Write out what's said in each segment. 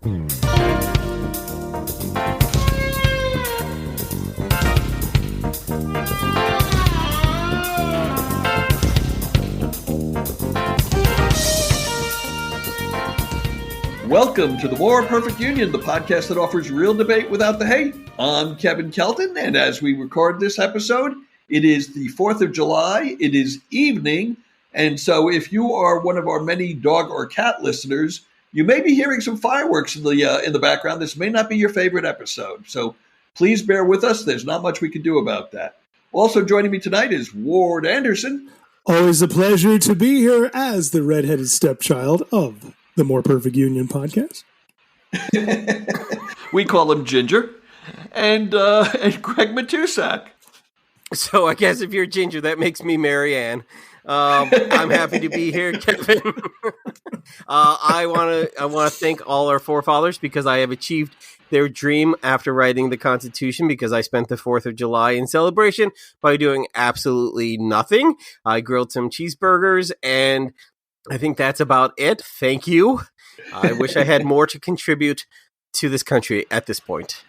Welcome to the More Perfect Union, the podcast that offers real debate without the hate. I'm Kevin Kelton, and as we record this episode, it is the 4th of July. It is evening, and so if you are one of our many dog or cat listeners, you may be hearing some fireworks in the background. This may not be your favorite episode, so please bear with us. There's not much we can do about that. Also joining me tonight is Ward Anderson. Always a pleasure to be here as the redheaded stepchild of the More Perfect Union podcast. We call him Ginger. And Greg Matusak. So I guess if you're Ginger, that makes me Marianne. I'm happy to be here, Kevin. I want to thank all our forefathers because I have achieved their dream after writing the Constitution, because I spent the 4th of July in celebration by doing absolutely nothing. I grilled some cheeseburgers, and I think that's about it. Thank you. I wish I had more to contribute to this country at this point.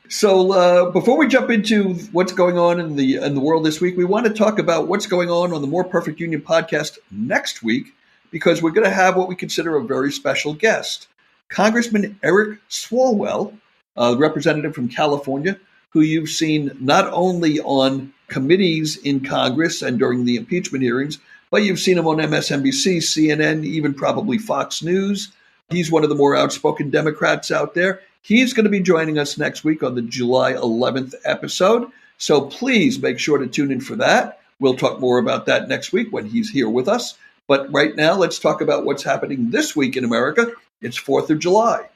So before we jump into what's going on in the world this week, we want to talk about what's going on the More Perfect Union podcast next week, because we're going to have what we consider a very special guest, Congressman Eric Swalwell, representative from California, who you've seen not only on committees in Congress and during the impeachment hearings, but you've seen him on MSNBC, CNN, even probably Fox News. He's one of the more outspoken Democrats out there. He's going to be joining us next week on the July 11th episode. So please make sure to tune in for that. We'll talk more about that next week when he's here with us. But right now, let's talk about what's happening this week in America. It's 4th of July.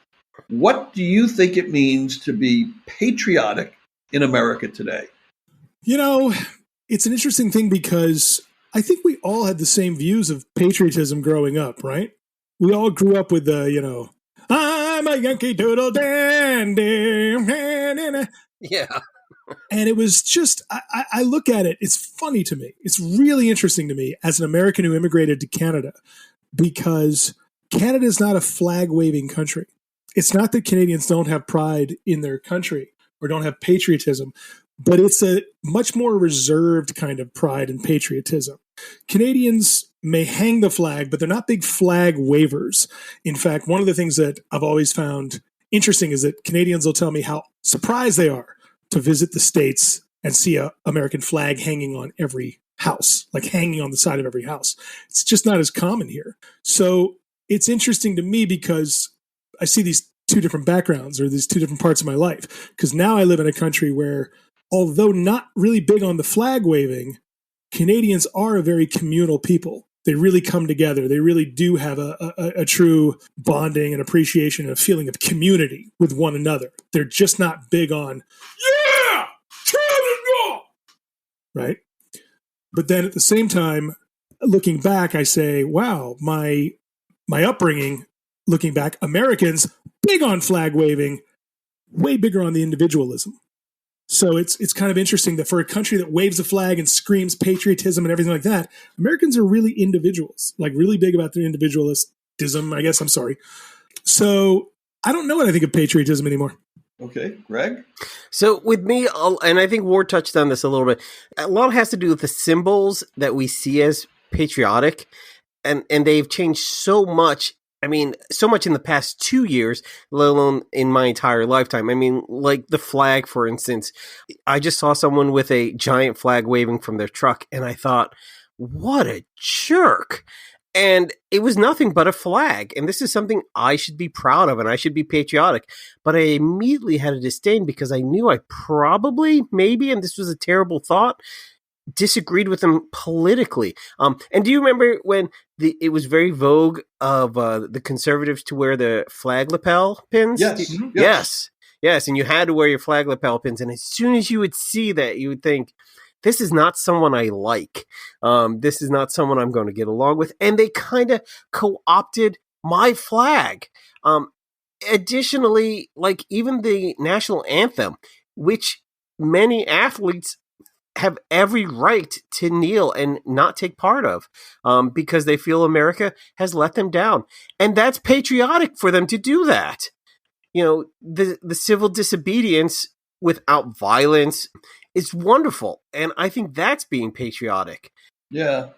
What do you think it means to be patriotic in America today? You know, it's an interesting thing because I think we all had the same views of patriotism growing up, right? We all grew up with the, I'm a Yankee Doodle Dandy. Yeah. And it was just, I look at it, it's funny to me. It's really interesting to me as an American who immigrated to Canada, because Canada is not a flag-waving country. It's not that Canadians don't have pride in their country or don't have patriotism, but it's a much more reserved kind of pride and patriotism. Canadians may hang the flag, but they're not big flag wavers. In fact, one of the things that I've always found interesting is that Canadians will tell me how surprised they are to visit the States and see an American flag hanging on every house, like hanging on the side of every house. It's just not as common here. So it's interesting to me because I see these two different backgrounds or these two different parts of my life. Because now I live in a country where, although not really big on the flag waving, Canadians are a very communal people. They really come together. They really do have a true bonding and appreciation and a feeling of community with one another. They're just not big on, yeah, Canada! Right? But then at the same time, looking back, I say, wow, my upbringing, looking back, Americans, big on flag waving, way bigger on the individualism. So it's kind of interesting that for a country that waves a flag and screams patriotism and everything like that, Americans are really individuals, like really big about their individualism, I guess. I'm sorry. So I don't know what I think of patriotism anymore. Okay, Greg? So with me, and I think Ward touched on this a little bit, a lot has to do with the symbols that we see as patriotic, and they've changed so much. I mean, so much in the past 2 years, let alone in my entire lifetime. I mean, like the flag, for instance. I just saw someone with a giant flag waving from their truck, and I thought, what a jerk. And it was nothing but a flag. And this is something I should be proud of, and I should be patriotic. But I immediately had a disdain because I knew I probably, maybe, and this was a terrible thought, disagreed with them politically. And do you remember when it was very vogue of the conservatives to wear the flag lapel pins? Yes. Yes. And you had to wear your flag lapel pins. And as soon as you would see that, you would think, this is not someone I like. This is not someone I'm going to get along with. And they kind of co-opted my flag. Additionally, like even the national anthem, which many athletes have every right to kneel and not take part of, because they feel America has let them down. And that's patriotic for them to do that. The civil disobedience without violence is wonderful. And I think that's being patriotic. Yeah.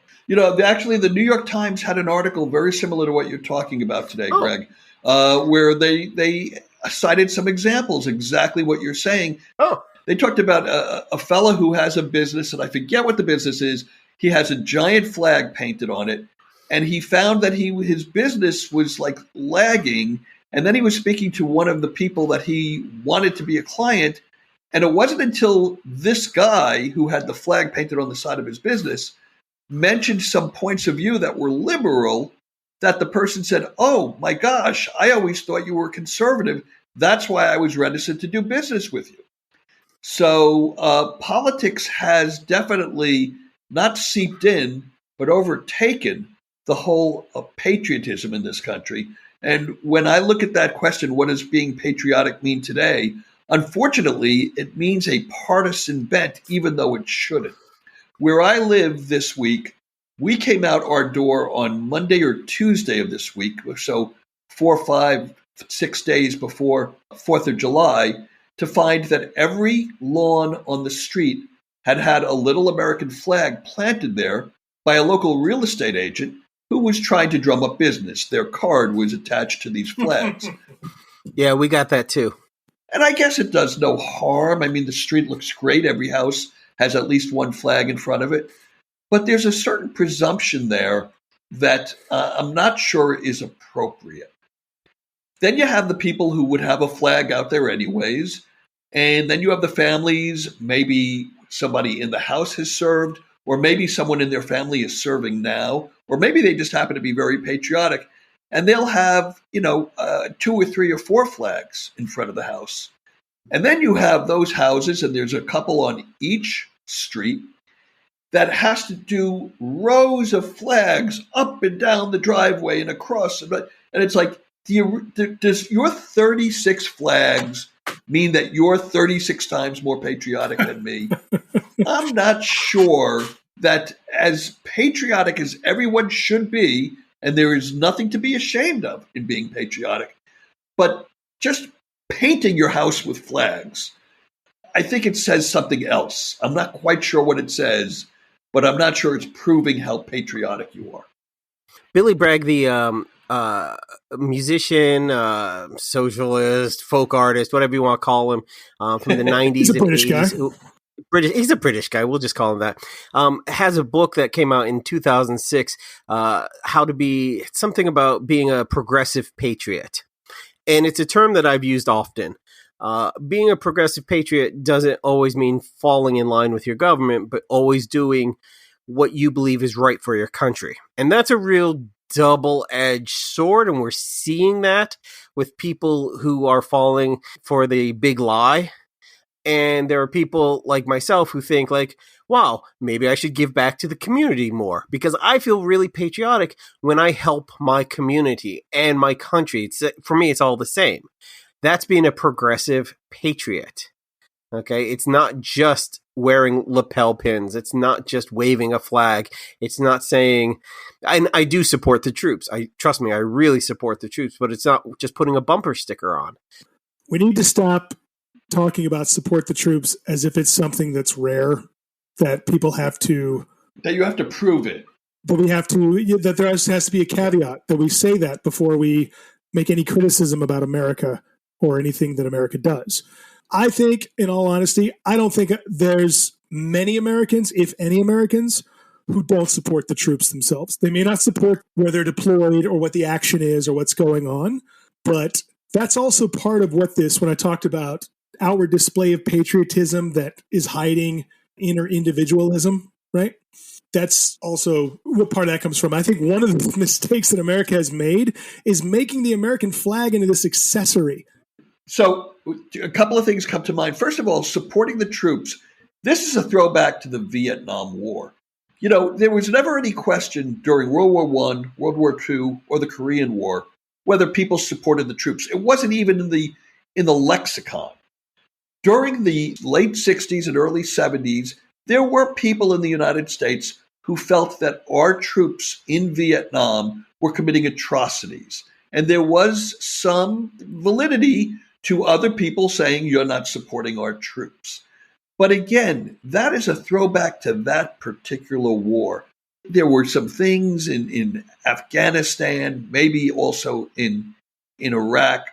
Actually, the New York Times had an article very similar to what you're talking about today, Greg, where they cited some examples, exactly what you're saying. Oh. They talked about a fellow who has a business, and I forget what the business is. He has a giant flag painted on it, and he found that his business was like lagging. And then he was speaking to one of the people that he wanted to be a client, and it wasn't until this guy who had the flag painted on the side of his business mentioned some points of view that were liberal that the person said, "Oh my gosh, I always thought you were conservative. That's why I was reticent to do business with you." So politics has definitely not seeped in, but overtaken the whole patriotism in this country. And when I look at that question, what does being patriotic mean today? Unfortunately, it means a partisan bent, even though it shouldn't. Where I live this week, we came out our door on Monday or Tuesday of this week, so 4, 5, 6 days before 4th of July, to find that every lawn on the street had a little American flag planted there by a local real estate agent who was trying to drum up business. Their card was attached to these flags. Yeah, we got that too. And I guess it does no harm. I mean, the street looks great. Every house has at least one flag in front of it. But there's a certain presumption there that I'm not sure is appropriate. Then you have the people who would have a flag out there anyways. And then you have the families, maybe somebody in the house has served, or maybe someone in their family is serving now, or maybe they just happen to be very patriotic. And they'll have, 2 or 3 or 4 flags in front of the house. And then you have those houses, and there's a couple on each street that has to do rows of flags up and down the driveway and across. And it's like, does your 36 flags mean that you're 36 times more patriotic than me? I'm not sure that as patriotic as everyone should be, and there is nothing to be ashamed of in being patriotic, but just painting your house with flags, I think it says something else. I'm not quite sure what it says, but I'm not sure it's proving how patriotic you are. Billy Bragg, the musician, socialist, folk artist, whatever you want to call him, from the 90s. He's a British guy. He's a British guy. We'll just call him that. Has a book that came out in 2006, how to be something about being a progressive patriot. And it's a term that I've used often. Being a progressive patriot doesn't always mean falling in line with your government, but always doing what you believe is right for your country. And that's a real double-edged sword, and we're seeing that with people who are falling for the big lie. And there are people like myself who think like, wow, maybe I should give back to the community more, because I feel really patriotic when I help my community and my country. For me, it's all the same. That's being a progressive patriot. Okay, it's not just wearing lapel pins. It's not just waving a flag. It's not saying, and I do support the troops. Trust me, I really support the troops, but it's not just putting a bumper sticker on. We need to stop talking about support the troops as if it's something that's rare, that people have to... That you have to prove it. That there has to be a caveat, that we say that before we make any criticism about America or anything that America does. I think, in all honesty, I don't think there's many Americans, if any Americans, who don't support the troops themselves. They may not support where they're deployed or what the action is or what's going on, but that's also part of what when I talked about outward display of patriotism that is hiding inner individualism, right? That's also what part of that comes from. I think one of the mistakes that America has made is making the American flag into this accessory. So a couple of things come to mind. First of all, supporting the troops. This is a throwback to the Vietnam War. There was never any question during World War I, World War II, or the Korean War whether people supported the troops. It wasn't even in the lexicon. During the late 60s and early 70s, there were people in the United States who felt that our troops in Vietnam were committing atrocities. And there was some validity to other people saying, you're not supporting our troops. But again, that is a throwback to that particular war. There were some things in Afghanistan, maybe also in Iraq,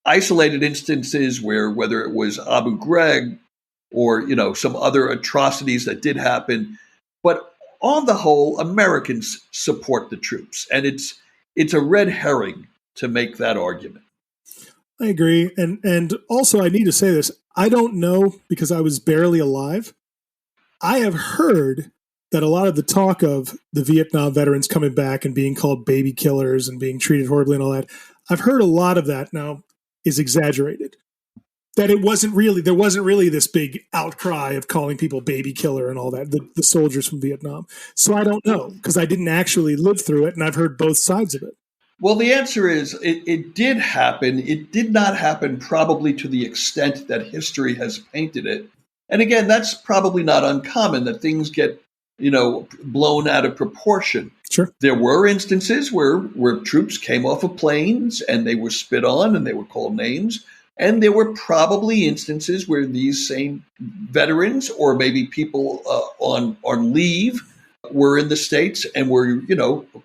isolated instances where whether it was Abu Ghraib or some other atrocities that did happen. But on the whole, Americans support the troops. And it's a red herring to make that argument. I agree. And also I need to say this. I don't know because I was barely alive. I have heard that a lot of the talk of the Vietnam veterans coming back and being called baby killers and being treated horribly and all that, I've heard a lot of that now is exaggerated. That there wasn't really this big outcry of calling people baby killer and all that, the soldiers from Vietnam. So I don't know because I didn't actually live through it and I've heard both sides of it. Well, the answer is it did happen. It did not happen probably to the extent that history has painted it. And again, that's probably not uncommon that things get, blown out of proportion. Sure. There were instances where troops came off of planes and they were spit on and they were called names. And there were probably instances where these same veterans or maybe people on leave were in the States and were,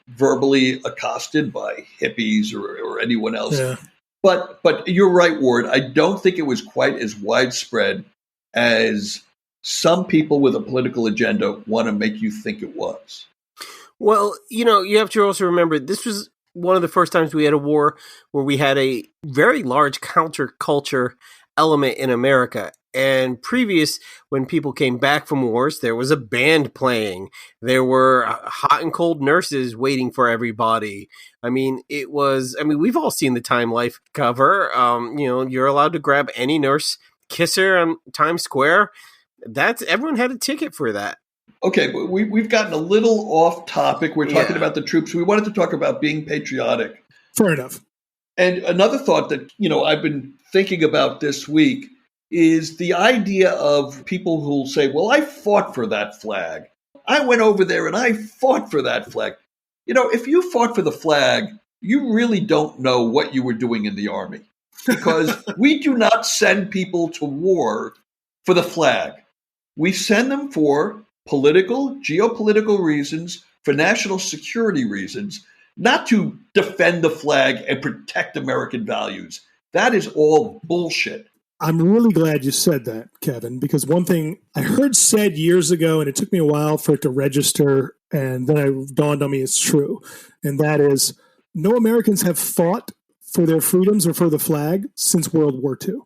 verbally accosted by hippies or anyone else. Yeah. But you're right, Ward. I don't think it was quite as widespread as some people with a political agenda want to make you think it was. Well, you have to also remember this was one of the first times we had a war where we had a very large counterculture element in America. And previous, when people came back from wars, there was a band playing. There were hot and cold nurses waiting for everybody. We've all seen the Time Life cover. You're allowed to grab any nurse, kiss her on Times Square. Everyone had a ticket for that. Okay, but we've gotten a little off topic. We're talking about the troops. We wanted to talk about being patriotic. Fair enough. And another thought that, I've been thinking about this week is the idea of people who'll say, well, I fought for that flag. I went over there and I fought for that flag. If you fought for the flag, you really don't know what you were doing in the Army because we do not send people to war for the flag. We send them for political, geopolitical reasons, for national security reasons, not to defend the flag and protect American values. That is all bullshit. I'm really glad you said that, Kevin, because one thing I heard said years ago, and it took me a while for it to register, and then it dawned on me it's true, and that is no Americans have fought for their freedoms or for the flag since World War II.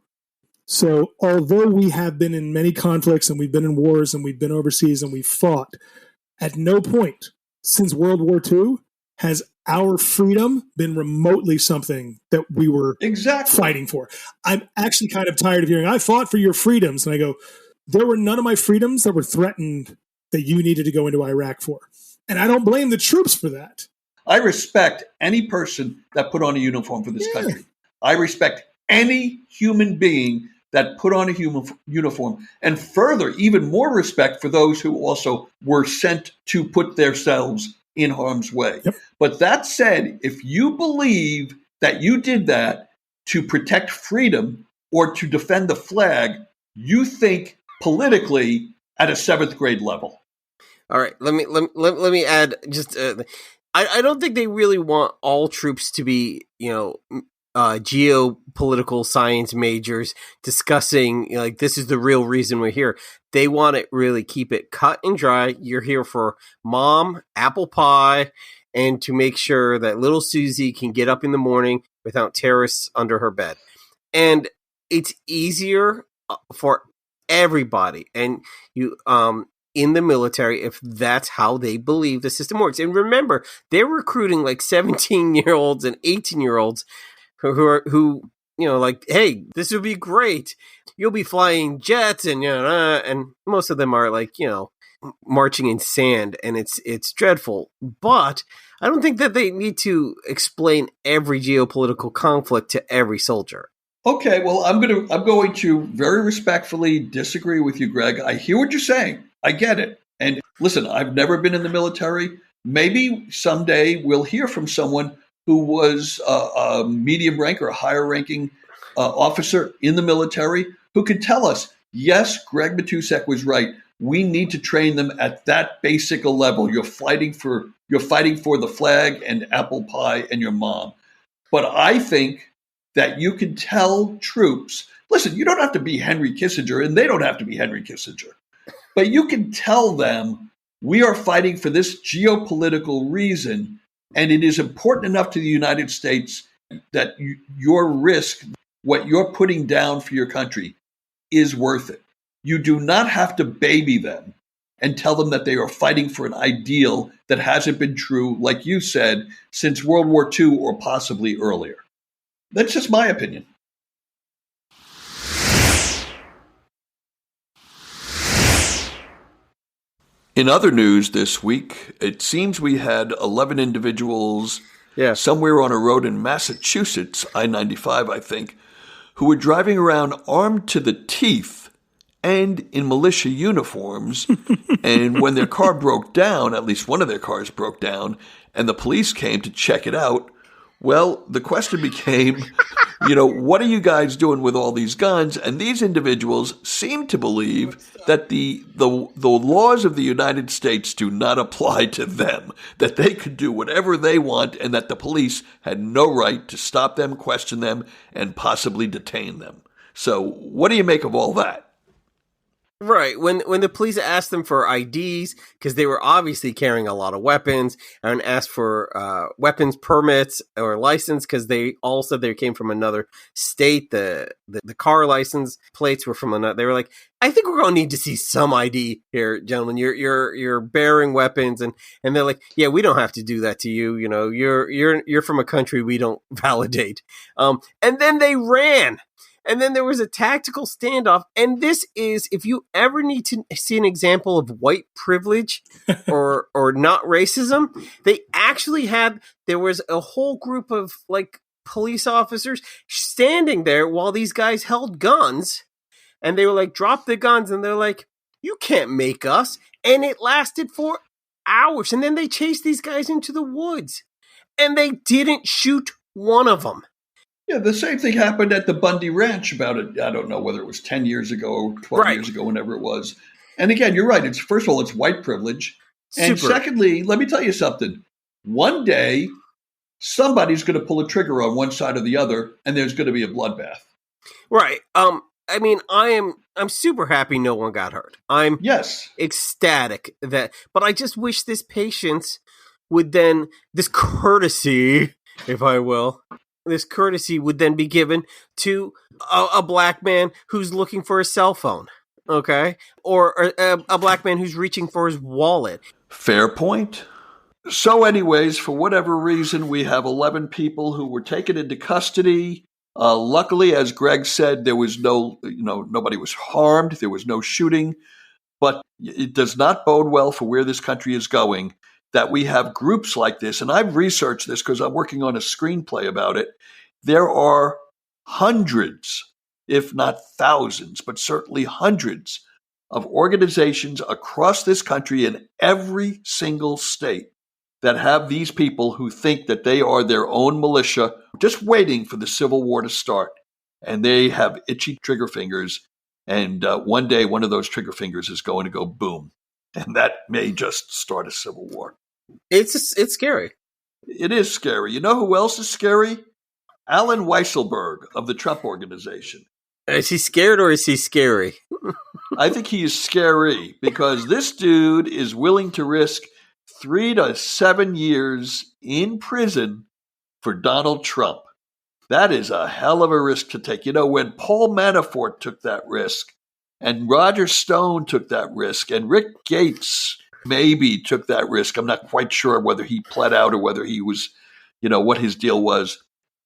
So although we have been in many conflicts and we've been in wars and we've been overseas and we've fought, at no point since World War II has our freedom been remotely something that we were fighting for. I'm actually kind of tired of hearing, I fought for your freedoms. And I go, there were none of my freedoms that were threatened that you needed to go into Iraq for. And I don't blame the troops for that. I respect any person that put on a uniform for this country. I respect any human being that put on a uniform. And further, even more respect for those who also were sent to put themselves in harm's way. Yep. But that said, if you believe that you did that to protect freedom or to defend the flag, you think politically at a 7th grade level. All right, let me add just. I don't think they really want all troops to be, geopolitical science majors discussing this is the real reason we're here. They want it really keep it cut and dry. You're here for mom, apple pie, and to make sure that little Susie can get up in the morning without terrorists under her bed. And it's easier for everybody. And you in the military if that's how they believe the system works. And remember, they're recruiting 17-year-olds and 18-year-olds who hey, this would be great. You'll be flying jets and most of them are marching in sand, and it's dreadful. But I don't think that they need to explain every geopolitical conflict to every soldier. Okay, well, I'm going to very respectfully disagree with you, Greg. I hear what you're saying. I get it. And listen, I've never been in the military. Maybe someday we'll hear from someone who was a medium rank or a higher ranking officer in the military who could tell us, yes, Greg Matusek was right. We need to train them at that basic level. You're fighting for the flag and apple pie and your mom. But I think that you can tell troops, listen, you don't have to be Henry Kissinger and they don't have to be Henry Kissinger. But you can tell them we are fighting for this geopolitical reason, and it is important enough to the United States that your risk, what you're putting down for your country, is worth it. You do not have to baby them and tell them that they are fighting for an ideal that hasn't been true, like you said, since World War II or possibly earlier. That's just my opinion. In other news this week, it seems we had 11 individuals somewhere on a road in Massachusetts, I-95, I think, who were driving around armed to the teeth and in militia uniforms. And when their car broke down, at least one of their cars broke down, and the police came to check it out, well, the question became, what are you guys doing with all these guns? And these individuals seem to believe that the laws of the United States do not apply to them, that they could do whatever they want, and that the police had no right to stop them, question them, and possibly detain them. So what do you make of all that? Right. When the police asked them for IDs, because they were obviously carrying a lot of weapons, and asked for weapons permits or license, because they all said they came from another state. The car license plates were from another. They were like, I think we're going to need to see some ID here, gentlemen. You're bearing weapons, and they're like, yeah, we don't have to do that to you. You're from a country we don't validate. And then they ran. And then there was a tactical standoff. And this is, if you ever need to see an example of white privilege or not racism, they actually there was a whole group of police officers standing there while these guys held guns. And they were like, drop the guns. And they're like, you can't make us. And it lasted for hours. And then they chased these guys into the woods. And they didn't shoot one of them. Yeah, the same thing happened at the Bundy Ranch about it. I don't know whether it was 10 years ago or 12 years ago, whenever it was. And again, you're right. First of all, it's white privilege. And secondly, let me tell you something. One day, somebody's going to pull a trigger on one side or the other, and there's going to be a bloodbath. Right. I mean, I'm super happy no one got hurt. I'm ecstatic but I just wish this patience would then, this courtesy, if I will, this courtesy would then be given to a black man who's looking for a cell phone, okay? Or a black man who's reaching for his wallet. Fair point. So anyways, for whatever reason, we have 11 people who were taken into custody. Luckily, as Greg said, there was nobody was harmed. There was no shooting. But it does not bode well for where this country is going that we have groups like this. And I've researched this because I'm working on a screenplay about it. There are hundreds, if not thousands, but certainly hundreds of organizations across this country in every single state that have these people who think that they are their own militia, just waiting for the Civil War to start. And they have itchy trigger fingers. And one day, one of those trigger fingers is going to go boom. And that may just start a civil war. It's scary. It is scary. You know who else is scary? Allen Weisselberg of the Trump Organization. Is he scared or is he scary? I think he is scary because this dude is willing to risk 3 to 7 years in prison for Donald Trump. That is a hell of a risk to take. When Paul Manafort took that risk, and Roger Stone took that risk, and Rick Gates maybe took that risk. I'm not quite sure whether he pled out or whether he was, what his deal was.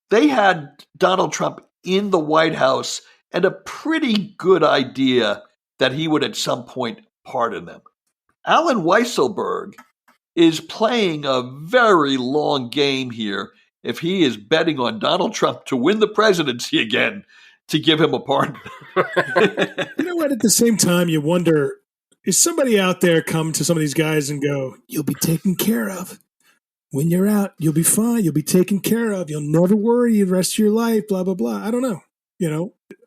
They had Donald Trump in the White House and a pretty good idea that he would at some point pardon them. Allen Weisselberg is playing a very long game here if he is betting on Donald Trump to win the presidency again to give him a pardon. You know what? At the same time, you wonder, is somebody out there come to some of these guys and go, "You'll be taken care of. When you're out, you'll be fine. You'll be taken care of. You'll never worry the rest of your life, blah, blah, blah." I don't know.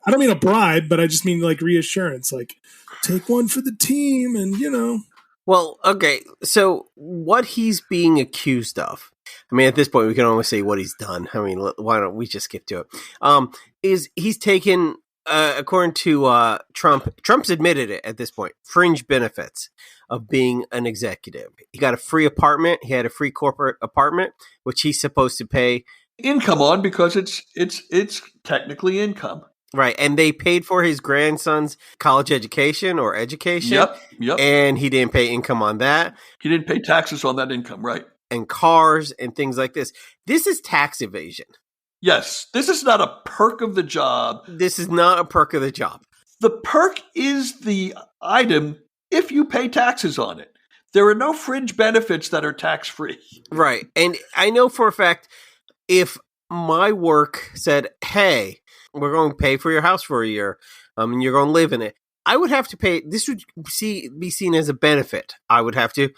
I don't mean a bribe, but I just mean like reassurance, like take one for the team and, Well, okay. So what he's being accused of, I mean, at this point, we can only say what he's done. I mean, why don't we just skip to it? Is he's taken, according to Trump's admitted it at this point, fringe benefits of being an executive. He got a free apartment. He had a free corporate apartment, which he's supposed to pay income on because it's technically income. Right, and they paid for his grandson's college education or education. Yep. And he didn't pay income on that. He didn't pay taxes on that income, right? And cars and things like this. This is tax evasion. Yes, this is not a perk of the job. This is not a perk of the job. The perk is the item if you pay taxes on it. There are no fringe benefits that are tax-free. Right, and I know for a fact if my work said, hey, we're going to pay for your house for a year, and you're going to live in it, I would have to pay. This would be seen as a benefit. I would have to,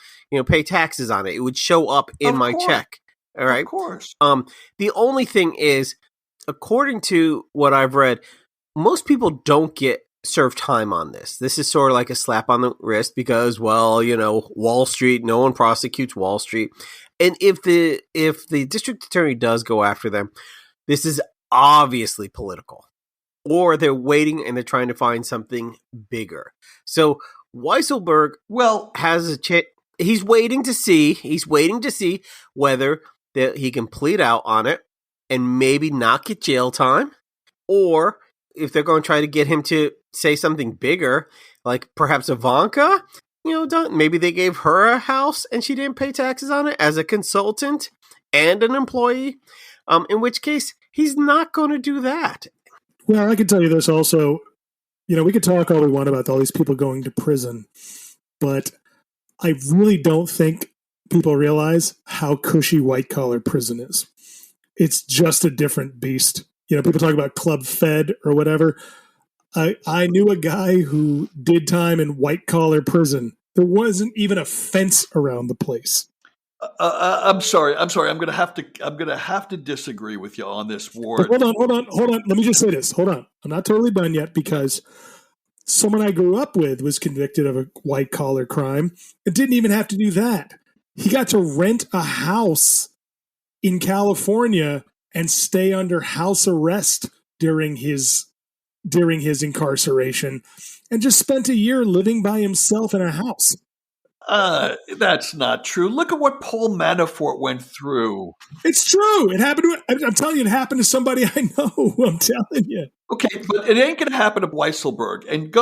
pay taxes on it. It would show up in my check. All right. Of course. The only thing is, according to what I've read, most people don't get served time on this. This is sort of like a slap on the wrist because, well, Wall Street. No one prosecutes Wall Street, and if the district attorney does go after them, this is obviously political, or they're waiting and they're trying to find something bigger. So Weisselberg, has a chance. He's waiting to see whether he can plead out on it and maybe not get jail time, or if they're going to try to get him to say something bigger, like perhaps Ivanka. Maybe they gave her a house and she didn't pay taxes on it as a consultant and an employee. In which case, he's not going to do that. Well, I can tell you this also. We could talk all we want about all these people going to prison, but I really don't think people realize how cushy white-collar prison is. It's just a different beast. People talk about Club Fed or whatever. I knew a guy who did time in white-collar prison. There wasn't even a fence around the place. I'm sorry. I'm going to have to disagree with you on this, Ward. But hold on. Let me just say this. Hold on. I'm not totally done yet because someone I grew up with was convicted of a white collar crime and didn't even have to do that. He got to rent a house in California and stay under house arrest during his incarceration, and just spent a year living by himself in a house. That's not true. Look at what Paul Manafort went through. It's true. It happened I'm telling you, it happened to somebody I know. I'm telling you. Okay, but it ain't going to happen to Weisselberg. And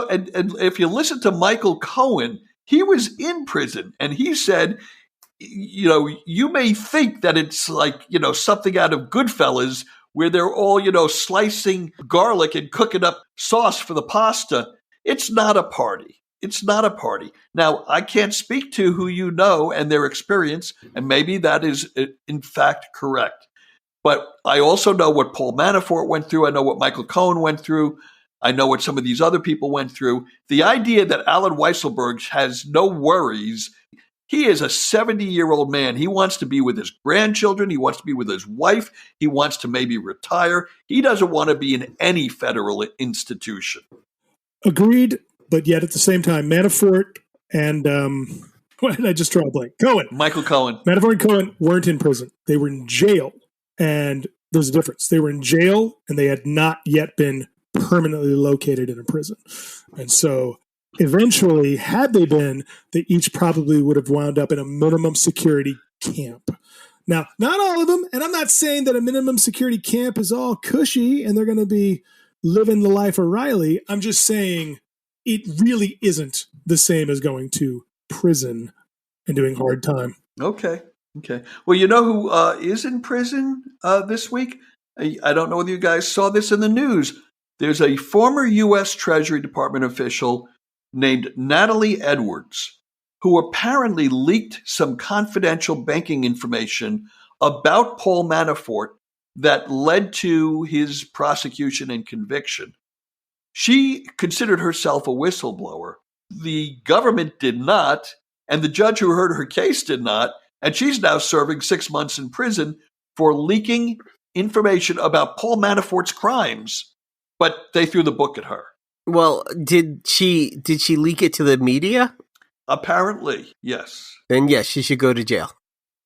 if you listen to Michael Cohen, he was in prison, and he said, you may think that it's like, something out of Goodfellas where they're all, slicing garlic and cooking up sauce for the pasta. It's not a party. It's not a party. Now, I can't speak to who you know and their experience, and maybe that is, in fact, correct. But I also know what Paul Manafort went through. I know what Michael Cohen went through. I know what some of these other people went through. The idea that Allen Weisselberg has no worries. He is a 70-year-old man. He wants to be with his grandchildren. He wants to be with his wife. He wants to maybe retire. He doesn't want to be in any federal institution. Agreed, but yet at the same time, Manafort and why did I just draw a blank? Cohen. Michael Cohen. Manafort and Cohen weren't in prison. They were in jail, and there's a difference. They were in jail, and they had not yet been permanently located in a prison. And so eventually, had they been, they each probably would have wound up in a minimum security camp. Now, not all of them, and I'm not saying that a minimum security camp is all cushy and they're going to be living the life of Riley. I'm just saying it really isn't the same as going to prison and doing hard time. Okay. Well, you know who is in prison this week? I don't know whether you guys saw this in the news. There's a former U.S. Treasury Department official named Natalie Edwards, who apparently leaked some confidential banking information about Paul Manafort that led to his prosecution and conviction. She considered herself a whistleblower, The government did not, and the judge who heard her case did not, and she's now serving 6 months in prison for leaking information about Paul Manafort's crimes. But they threw the book at her. Well, did she leak it to the media? Apparently, yes. Then yes, she should go to jail.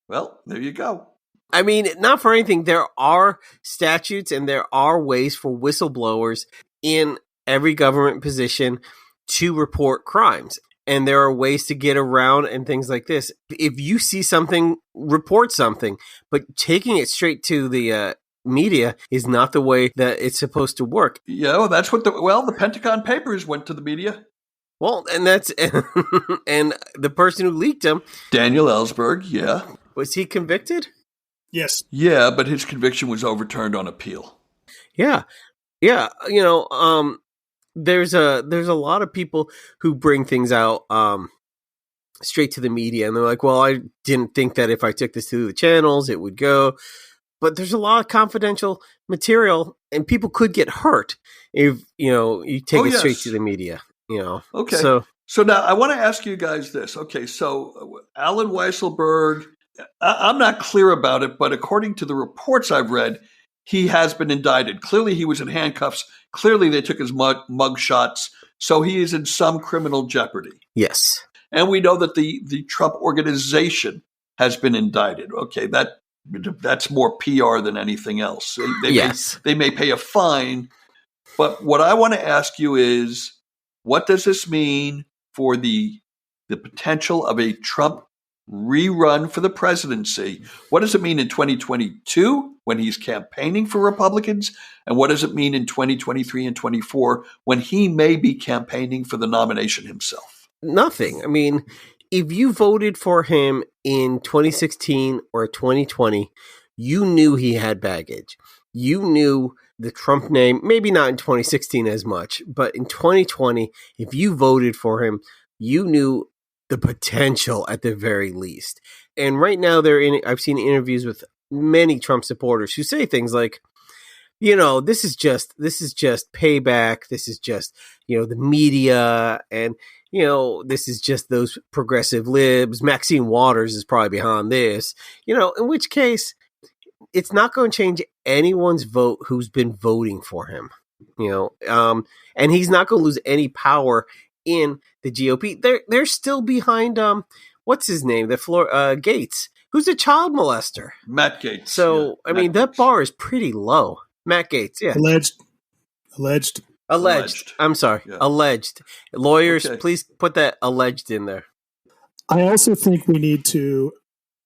Well, there you go. I mean, not for anything. There are statutes and there are ways for whistleblowers in every government position to report crimes. And there are ways to get around and things like this. If you see something, report something. But taking it straight to the media is not the way that it's supposed to work. Yeah, well, that's what the Pentagon Papers went to the media. Well, and that's and the person who leaked them, Daniel Ellsberg, yeah. Was he convicted? Yes. Yeah, but his conviction was overturned on appeal. Yeah. Yeah, there's a lot of people who bring things out straight to the media, and they're like, well, I didn't think that if I took this to the channels it would go. But there's a lot of confidential material, and people could get hurt if you take it straight to the media. Okay. So now I want to ask you guys this. Okay, so Allen Weisselberg, I'm not clear about it, but according to the reports I've read, he has been indicted. Clearly, he was in handcuffs. Clearly, they took his mug shots. So he is in some criminal jeopardy. Yes. And we know that the Trump organization has been indicted. Okay, that's more PR than anything else. They may pay a fine. But what I want to ask you is, what does this mean for the potential of a Trump rerun for the presidency? What does it mean in 2022 when he's campaigning for Republicans? And what does it mean in 2023 and 24 when he may be campaigning for the nomination himself? Nothing. I mean, if you voted for him in 2016 or 2020, you knew he had baggage. You knew the Trump name, maybe not in 2016 as much, but in 2020, if you voted for him, you knew the potential at the very least. And right now I've seen interviews with many Trump supporters who say things like, this is just payback. This is just, the media, and, this is just those progressive libs. Maxine Waters is probably behind this, in which case it's not going to change anyone's vote who's been voting for him, and he's not going to lose any power in the GOP. They're still behind what's his name, Gates, who's a child molester, Matt Gates. So I mean, that bar is pretty low. Matt Gates, yeah, alleged. I'm sorry, alleged. Lawyers, please put that alleged in there. I also think we need to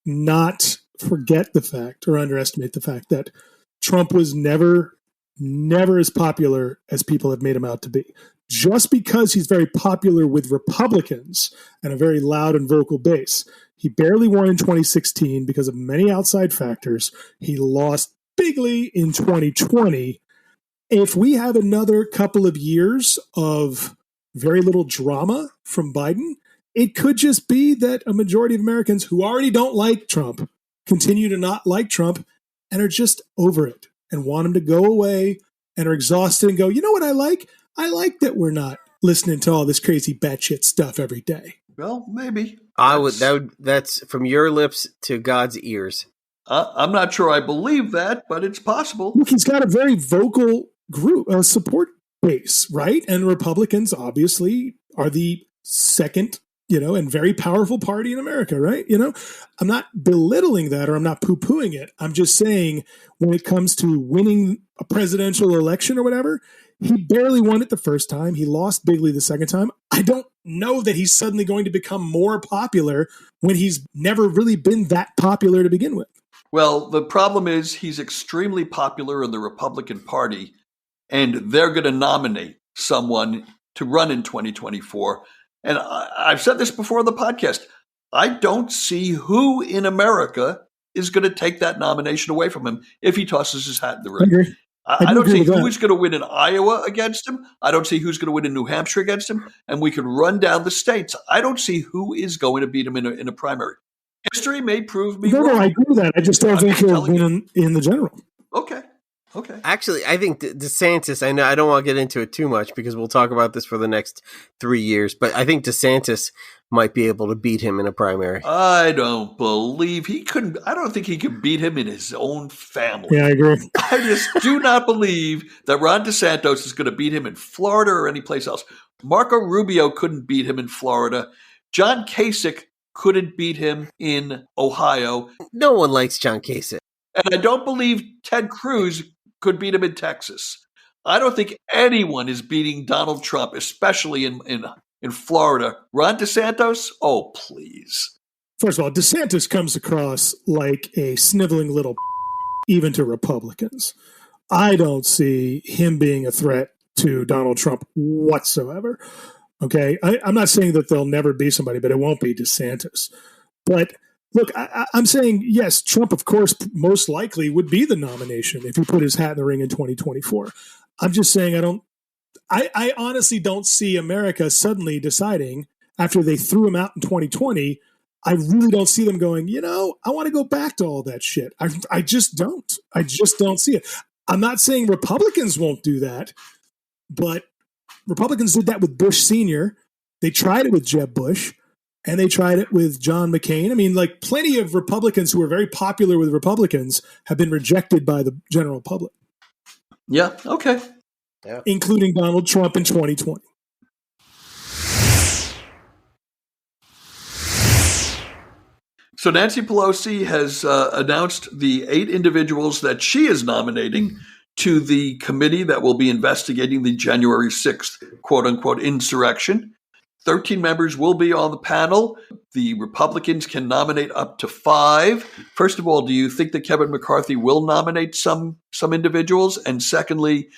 not forget the fact or underestimate the fact that Trump was never as popular as people have made him out to be. Just because he's very popular with Republicans and a very loud and vocal base, he barely won in 2016 because of many outside factors. He lost bigly in 2020. If we have another couple of years of very little drama from Biden, it could just be that a majority of Americans who already don't like Trump continue to not like Trump and are just over it and want him to go away and are exhausted and go, you know what I like? I like that we're not listening to all this crazy batshit stuff every day. Well, maybe. That's from your lips to God's ears. I'm not sure I believe that, but it's possible. Look, he's got a very vocal group, support base, right? And Republicans obviously are the second, and very powerful party in America, right? I'm not belittling that or I'm not poo-pooing it. I'm just saying when it comes to winning a presidential election or whatever, he barely won it the first time. He lost bigly the second time. I don't know that he's suddenly going to become more popular when he's never really been that popular to begin with. Well, the problem is he's extremely popular in the Republican Party, and they're going to nominate someone to run in 2024. And I've said this before on the podcast. I don't see who in America is going to take that nomination away from him if he tosses his hat in the ring. I don't see who's going to win in Iowa against him. I don't see who's going to win in New Hampshire against him. And we can run down the states. I don't see who is going to beat him in a primary. History may prove me wrong. No, I agree with that. I just don't think he'll win in the general. Okay. Okay. Actually, I think DeSantis, I know I don't want to get into it too much because we'll talk about this for the next 3 years, but I think DeSantis might be able to beat him in a primary. I don't believe he couldn't. I don't think he could beat him in his own family. Yeah, I agree. I just do not believe that Ron DeSantis is going to beat him in Florida or any place else. Marco Rubio couldn't beat him in Florida. John Kasich couldn't beat him in Ohio. No one likes John Kasich. And I don't believe Ted Cruz could beat him in Texas. I don't think anyone is beating Donald Trump, especially in Florida. Ron DeSantis? Oh, please. First of all, DeSantis comes across like a sniveling little even to Republicans. I don't see him being a threat to Donald Trump whatsoever. Okay? I'm not saying that there'll never be somebody, but it won't be DeSantis. But look, I'm saying, yes, Trump, of course, most likely would be the nomination if he put his hat in the ring in 2024. I'm just saying I honestly don't see America suddenly deciding after they threw him out in 2020. I really don't see them going, I want to go back to all that shit. I just don't. I just don't see it. I'm not saying Republicans won't do that, but Republicans did that with Bush Sr. They tried it with Jeb Bush, and they tried it with John McCain. I mean, like, plenty of Republicans who were very popular with Republicans have been rejected by the general public. Yeah, okay. Yeah. Including Donald Trump in 2020. So Nancy Pelosi has announced the 8 individuals that she is nominating to the committee that will be investigating the January 6th, quote-unquote, insurrection. 13 members will be on the panel. The Republicans can nominate up to 5. First of all, do you think that Kevin McCarthy will nominate some individuals? And secondly,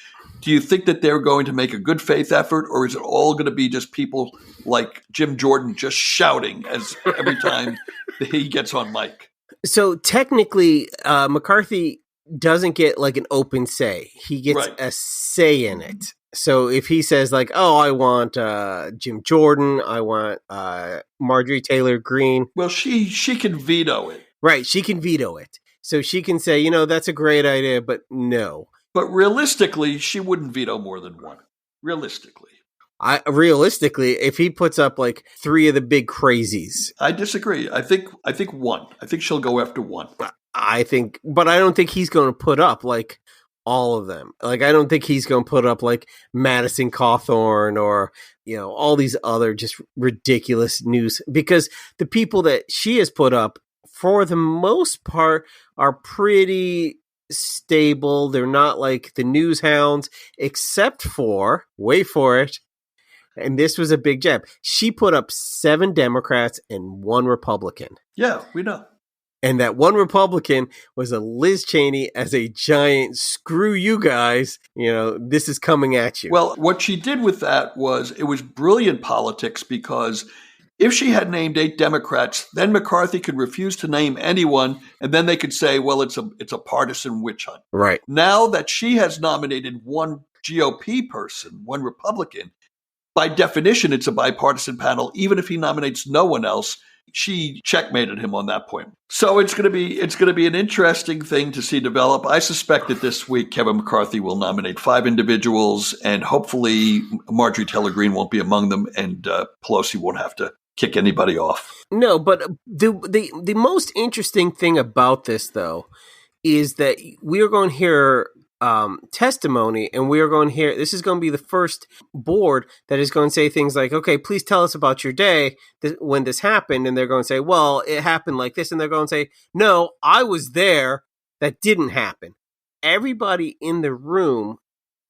do you think that they're going to make a good faith effort, or is it all going to be just people like Jim Jordan just shouting as every time he gets on mic? So technically, McCarthy doesn't get like an open say. He gets Right. a say in it. So if he says like, oh, I want Jim Jordan, I want Marjorie Taylor Greene. Well, she can veto it. Right. She can veto it. So she can say, that's a great idea, but no. But realistically, she wouldn't veto more than one. Realistically. Realistically, if he puts up like 3 of the big crazies. I disagree. I think one. I think she'll go after one. But I don't think he's going to put up like all of them. Like, I don't think he's going to put up like Madison Cawthorn or, all these other just ridiculous news, because the people that she has put up for the most part are pretty stable. They're not like the news hounds, except for, wait for it, and this was a big jab. She put up 7 Democrats and 1 Republican. Yeah, we know. And that one Republican was a Liz Cheney as a giant, screw you guys, this is coming at you. Well, what she did with that was, it was brilliant politics, because if she had named 8 Democrats, then McCarthy could refuse to name anyone, and then they could say, well, it's a partisan witch hunt. Right. Now that she has nominated one GOP person, one Republican, by definition, it's a bipartisan panel. Even if he nominates no one else, she checkmated him on that point. So it's going to be an interesting thing to see develop. I suspect that this week Kevin McCarthy will nominate 5 individuals, and hopefully Marjorie Taylor Greene won't be among them, and Pelosi won't have to kick anybody off. No, but the most interesting thing about this, though, is that we are going to hear testimony, and we are going to hear, this is going to be the first board that is going to say things like, okay, please tell us about your day when this happened. And they're going to say, well, it happened like this. And they're going to say, no, I was there. That didn't happen. Everybody in the room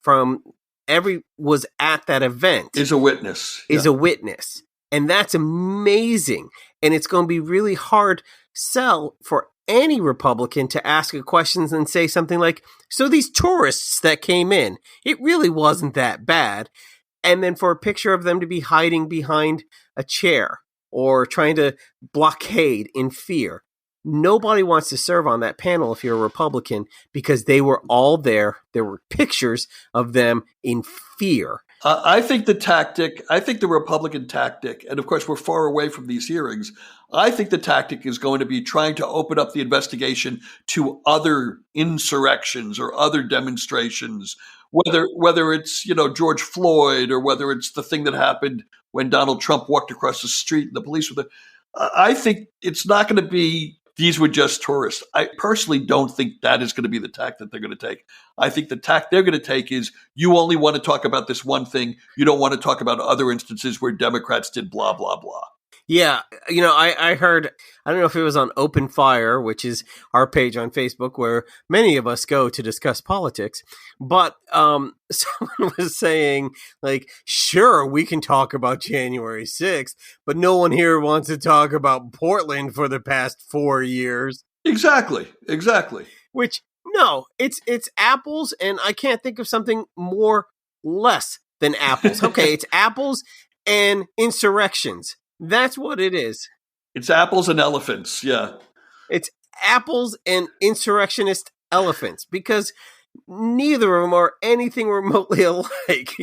was at that event. Is a witness. Is a witness. And that's amazing. And it's going to be really hard sell for any Republican to ask a question and say something like, so these tourists that came in, it really wasn't that bad. And then for a picture of them to be hiding behind a chair or trying to blockade in fear. Nobody wants to serve on that panel if you're a Republican, because they were all there. There were pictures of them in fear. I think the Republican tactic, and of course we're far away from these hearings, I think the tactic is going to be trying to open up the investigation to other insurrections or other demonstrations, whether it's, George Floyd, or whether it's the thing that happened when Donald Trump walked across the street and the police were there. I think it's not going to be these were just tourists. I personally don't think that is going to be the tack that they're going to take. I think the tack they're going to take is you only want to talk about this one thing. You don't want to talk about other instances where Democrats did blah, blah, blah. Yeah, I heard, I don't know if it was on Open Fire, which is our page on Facebook where many of us go to discuss politics, but someone was saying, like, sure, we can talk about January 6th, but no one here wants to talk about Portland for the past 4 years. Exactly. Which, no, it's apples, and I can't think of something more less than apples. Okay, it's apples and insurrections. That's what it is. It's apples and elephants, yeah. It's apples and insurrectionist elephants, because neither of them are anything remotely alike.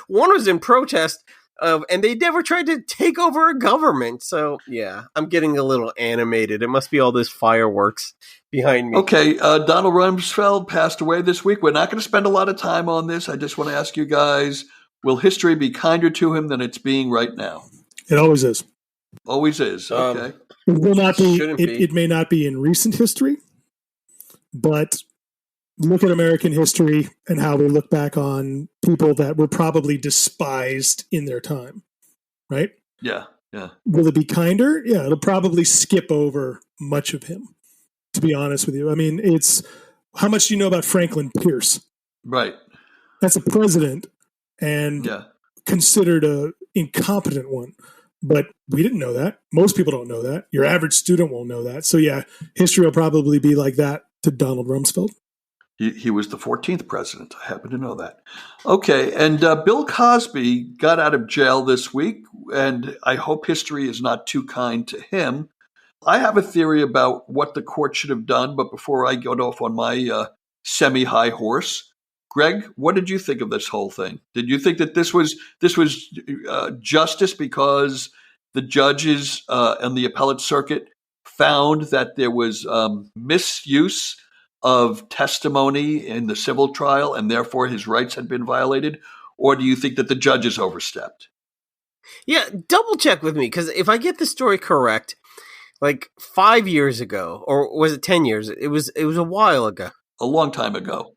One was in protest and they never tried to take over a government. So, yeah, I'm getting a little animated. It must be all this fireworks behind me. Okay, Donald Rumsfeld passed away this week. We're not going to spend a lot of time on this. I just want to ask you guys, will history be kinder to him than it's being right now? It always is. Always is. Okay. It will not be. Be. It may not be in recent history, but look at American history and how we look back on people that were probably despised in their time, right? Yeah. Will it be kinder? Yeah, it'll probably skip over much of him, to be honest with you. I mean, it's how much do you know about Franklin Pierce? Right. That's a president and considered a incompetent one. But we didn't know that. Most people don't know that. Your average student won't know that. So, yeah, history will probably be like that to Donald Rumsfeld. He was the 14th president. I happen to know that. Okay, and Bill Cosby got out of jail this week, and I hope history is not too kind to him. I have a theory about what the court should have done, but before I get off on my semi-high horse, Greg, what did you think of this whole thing? Did you think that this was justice because the judges and the appellate circuit found that there was misuse of testimony in the civil trial and therefore his rights had been violated? Or do you think that the judges overstepped? Yeah, double check with me, because if I get the story correct, like 5 years ago, or was it 10 years? It was a while ago. A long time ago.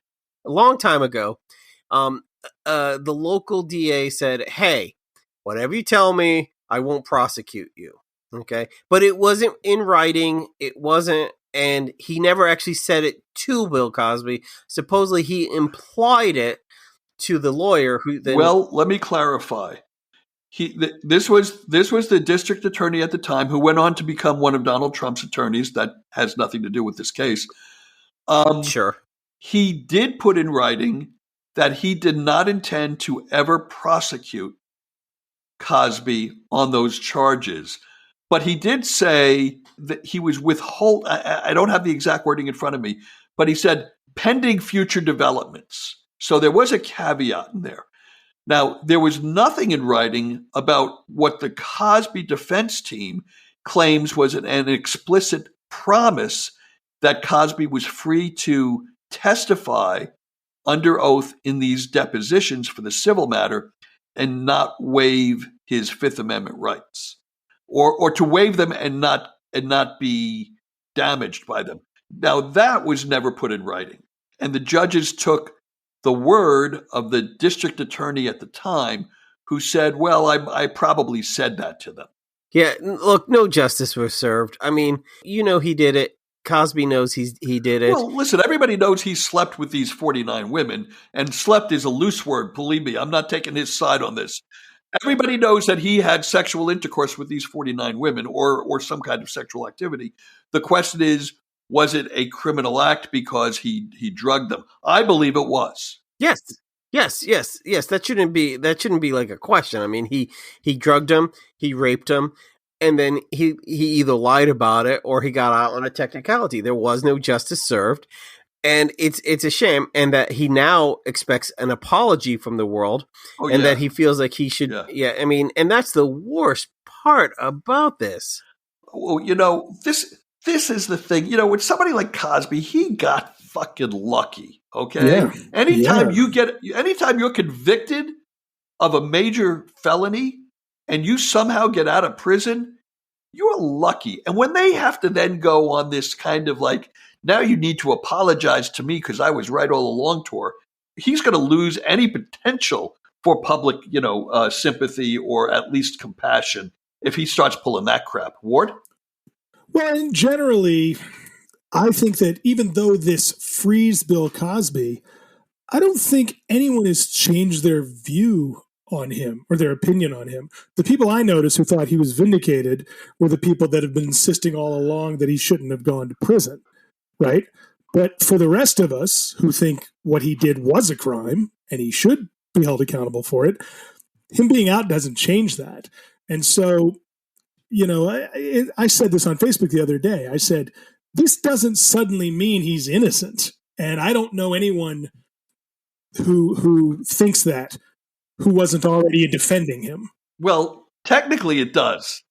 The local DA said, hey, whatever you tell me, I won't prosecute you. Okay. But it wasn't in writing. It wasn't. And he never actually said it to Bill Cosby. Supposedly he implied it to the lawyer who then. Well, let me clarify. This was the district attorney at the time who went on to become one of Donald Trump's attorneys. That has nothing to do with this case. Sure. He did put in writing that he did not intend to ever prosecute Cosby on those charges. But he did say that he was withhold. I don't have the exact wording in front of me, but he said pending future developments. So there was a caveat in there. Now, there was nothing in writing about what the Cosby defense team claims was an explicit promise that Cosby was free to testify under oath in these depositions for the civil matter and not waive his Fifth Amendment rights, or to waive them and not be damaged by them. Now, that was never put in writing. And the judges took the word of the district attorney at the time who said, well, I probably said that to them. Yeah, look, no justice was served. I mean, he did it. Cosby knows he did it. Well, listen, everybody knows he slept with these 49 women, and slept is a loose word. Believe me, I'm not taking his side on this. Everybody knows that he had sexual intercourse with these 49 women or some kind of sexual activity. The question is, was it a criminal act because he drugged them? I believe it was. Yes. That shouldn't be like a question. I mean, he drugged him, he raped him, and then he either lied about it or he got out on a technicality. There was no justice served. And it's a shame, and that he now expects an apology from the world, that he feels like he should. Yeah, I mean, and that's the worst part about this. Well, this is the thing. With somebody like Cosby, he got fucking lucky. Okay, anytime you're convicted of a major felony and you somehow get out of prison, you're lucky. And when they have to then go on this kind of like, now you need to apologize to me because I was right all along tour, he's going to lose any potential for public, sympathy or at least compassion if he starts pulling that crap. Ward? Well, and generally, I think that even though this frees Bill Cosby, I don't think anyone has changed their view on him or their opinion on him. The people I noticed who thought he was vindicated were the people that have been insisting all along that he shouldn't have gone to prison. Right? But for the rest of us who think what he did was a crime and he should be held accountable for it, him being out doesn't change that. And so, I said this on Facebook the other day. I said, this doesn't suddenly mean he's innocent. And I don't know anyone who thinks that, who wasn't already defending him. Well, technically it does.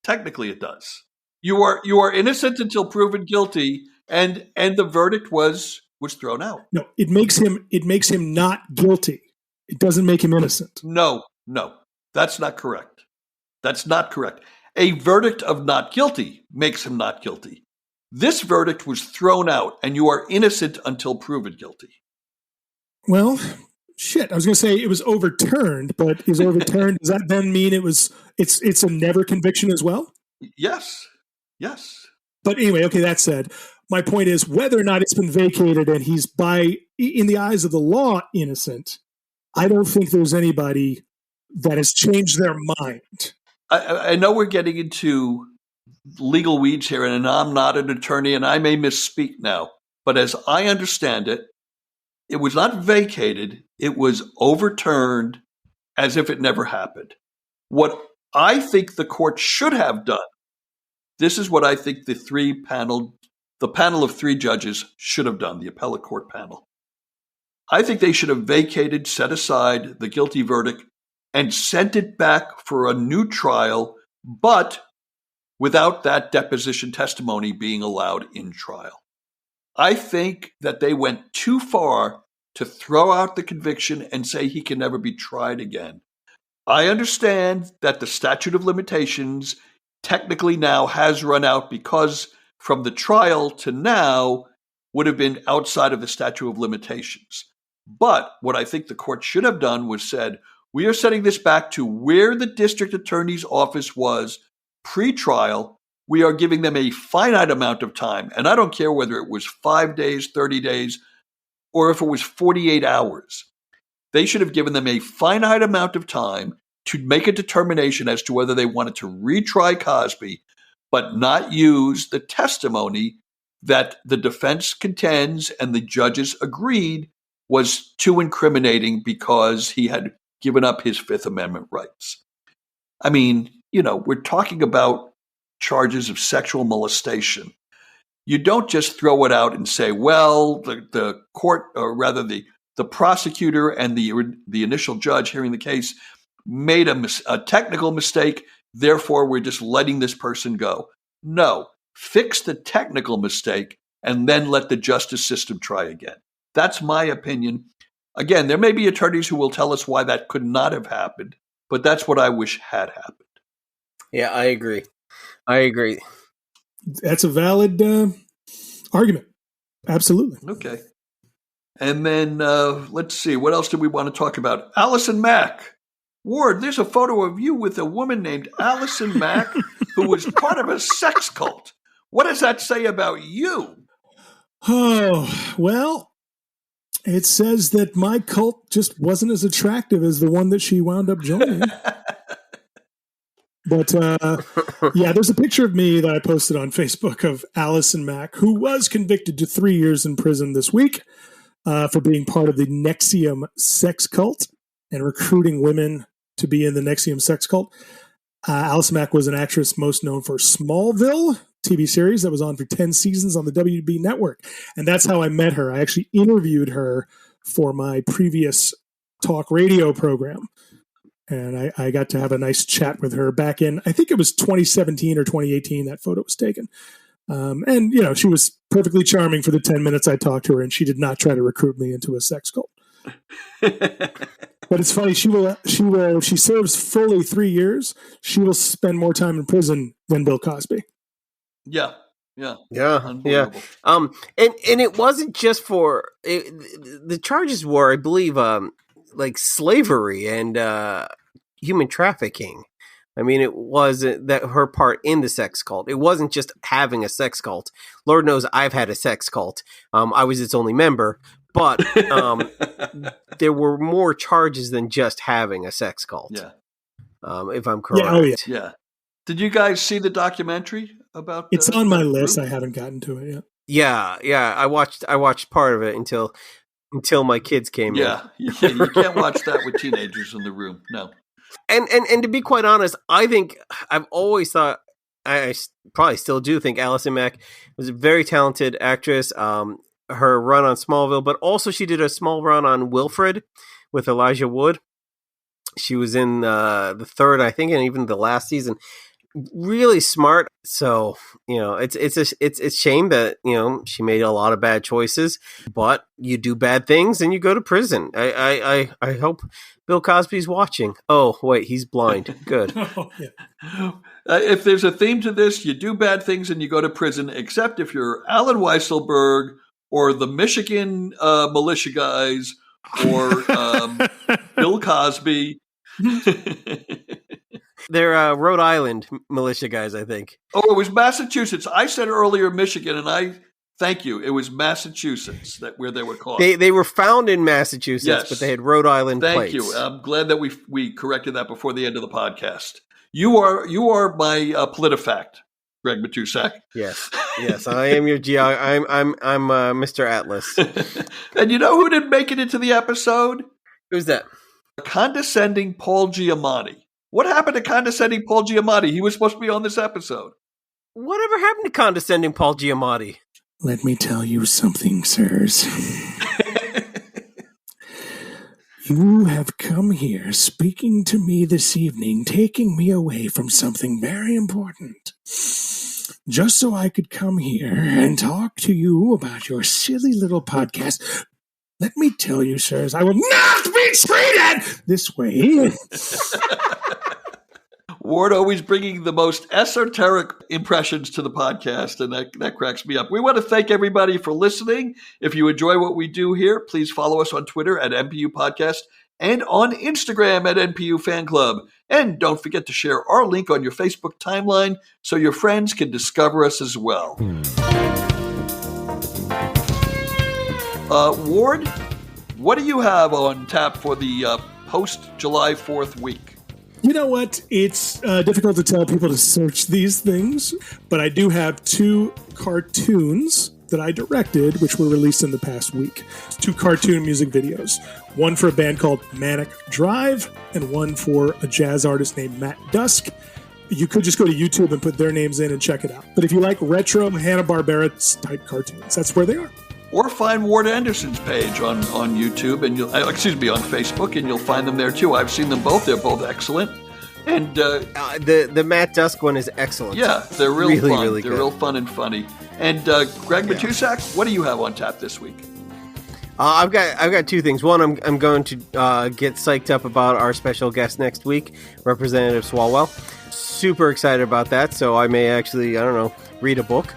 You are innocent until proven guilty. And the verdict was thrown out. No, it makes him not guilty. It doesn't make him innocent. No, that's not correct. A verdict of not guilty makes him not guilty. This verdict was thrown out, and you are innocent until proven guilty. Well, shit. I was going to say it was overturned, but is overturned? Does that then mean it's a never conviction as well? Yes. But anyway, okay. That said. My point is whether or not it's been vacated and he's in the eyes of the law, innocent, I don't think there's anybody that has changed their mind. I know we're getting into legal weeds here, and I'm not an attorney, and I may misspeak now, but as I understand it, it was not vacated. It was overturned as if it never happened. What I think the court should have done, this is what I think the panel of 3 judges should have done, the appellate court panel. I think they should have vacated, set aside the guilty verdict, and sent it back for a new trial, but without that deposition testimony being allowed in trial. I think that they went too far to throw out the conviction and say he can never be tried again. I understand that the statute of limitations technically now has run out because from the trial to now would have been outside of the statute of limitations. But what I think the court should have done was said, we are setting this back to where the district attorney's office was pre-trial. We are giving them a finite amount of time. And I don't care whether it was 5 days, 30 days, or if it was 48 hours. They should have given them a finite amount of time to make a determination as to whether they wanted to retry Cosby, but not use the testimony that the defense contends and the judges agreed was too incriminating because he had given up his Fifth Amendment rights. I mean, we're talking about charges of sexual molestation. You don't just throw it out and say, well, the court, or rather the prosecutor and the initial judge hearing the case made a technical mistake, therefore we're just letting this person go. No, fix the technical mistake and then let the justice system try again. That's my opinion. Again, there may be attorneys who will tell us why that could not have happened, but that's what I wish had happened. Yeah, I agree. That's a valid argument. Absolutely. Okay. And then let's see, what else do we want to talk about? Allison Mack. Ward, there's a photo of you with a woman named Allison Mack who was part of a sex cult. What does that say about you? Oh, well, it says that my cult just wasn't as attractive as the one that she wound up joining. But yeah, there's a picture of me that I posted on Facebook of Allison Mack, who was convicted to 3 years in prison this week for being part of the NXIVM sex cult and recruiting women to be in the NXIVM sex cult. Alison Mack was an actress most known for Smallville TV series that was on for 10 seasons on the WB network. And that's how I met her. I actually interviewed her for my previous talk radio program. And I got to have a nice chat with her back in, I think it was 2017 or 2018, that photo was taken. And, she was perfectly charming for the 10 minutes I talked to her, and she did not try to recruit me into a sex cult. But it's funny, if she serves fully 3 years, she will spend more time in prison than Bill Cosby. Yeah. And it wasn't just for the charges were, I believe, like slavery and human trafficking. I mean, it was that her part in the sex cult. It wasn't just having a sex cult. Lord knows I've had a sex cult. I was its only member, but there were more charges than just having a sex cult. Yeah. If I'm correct. Yeah, oh yeah. Yeah. Did you guys see the documentary about? It's on my list. I haven't gotten to it yet. Yeah. I watched part of it until my kids came in. Yeah, you can't watch that with teenagers in the room. No. And to be quite honest, I think I've always thought, I probably still do think Alison Mack was a very talented actress. Her run on Smallville, but also she did a small run on Wilfred with Elijah Wood. She was in the third, I think, and even the last season. Really smart. So, it's a shame that, she made a lot of bad choices, but you do bad things and you go to prison. I hope Bill Cosby's watching. Oh, wait, he's blind. Good. Oh, yeah. If there's a theme to this, you do bad things and you go to prison, except if you're Allen Weisselberg or the Michigan militia guys or Bill Cosby. They're Rhode Island militia guys, I think. Oh, it was Massachusetts. I said earlier Michigan, and thank you. It was Massachusetts where they were caught. They were found in Massachusetts, yes. But they had Rhode Island plates. Thank you. I'm glad that we corrected that before the end of the podcast. You are my PolitiFact, Greg Matusak. Yes, I am your I'm Mr. Atlas. And you know who didn't make it into the episode? Who's that? Condescending Paul Giamatti. What happened to condescending Paul Giamatti? He was supposed to be on this episode. Whatever happened to condescending Paul Giamatti? Let me tell you something, sirs. You have come here speaking to me this evening, taking me away from something very important. Just so I could come here and talk to you about your silly little podcast. Let me tell you, sirs, I will not be treated this way. Ward always bringing the most esoteric impressions to the podcast, and that cracks me up. We want to thank everybody for listening. If you enjoy what we do here, please follow us on Twitter at NPU Podcast and on Instagram at NPU Fan Club. And don't forget to share our link on your Facebook timeline so your friends can discover us as well. Ward, what do you have on tap for the post-July 4th week? You know what? It's difficult to tell people to search these things, but I do have 2 cartoons that I directed, which were released in the past week. 2 cartoon music videos. One for a band called Manic Drive, and one for a jazz artist named Matt Dusk. You could just go to YouTube and put their names in and check it out. But if you like retro Hanna-Barbera type cartoons, that's where they are. Or find Ward Anderson's page on YouTube and on Facebook, and you'll find them there too. I've seen them both; they're both excellent. And the Matt Dusk one is excellent. Yeah, they're really fun. Really they're good. Real fun and funny. And Greg Matusak, what do you have on tap this week? I've got 2 things. One, I'm going to get psyched up about our special guest next week, Representative Swalwell. Super excited about that. So I may actually, read a book.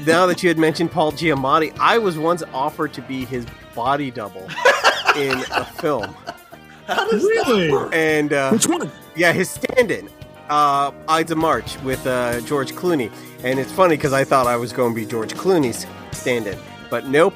Now that you had mentioned Paul Giamatti, I was once offered to be his body double in a film. How does that work? And which one? Yeah, his stand-in, Ides of March with George Clooney. And it's funny because I thought I was going to be George Clooney's stand-in. But nope,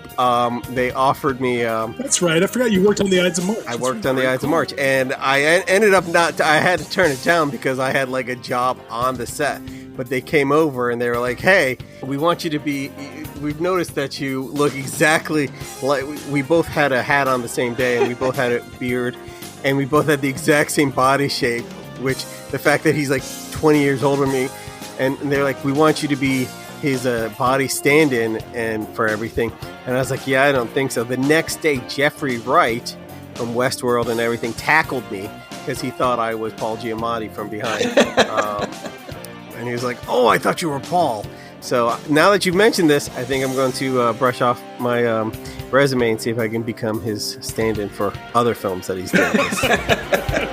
they offered me... That's right, I forgot you worked on the Ides of March. I worked on the Ides of March, and I ended up I had to turn it down because I had like a job on the set. But they came over and they were like, hey, we want you to be... We've noticed that you look exactly like... We both had a hat on the same day, and we both had a beard, and we both had the exact same body shape. which the fact that he's like 20 years older than me, and they're like, we want you to be his body stand-in and for everything. And I was like, yeah, I don't think so. The next day, Jeffrey Wright from Westworld and everything tackled me because he thought I was Paul Giamatti from behind. And he was like, oh, I thought you were Paul. So now that you've mentioned this, I think I'm going to brush off my resume and see if I can become his stand-in for other films that he's done.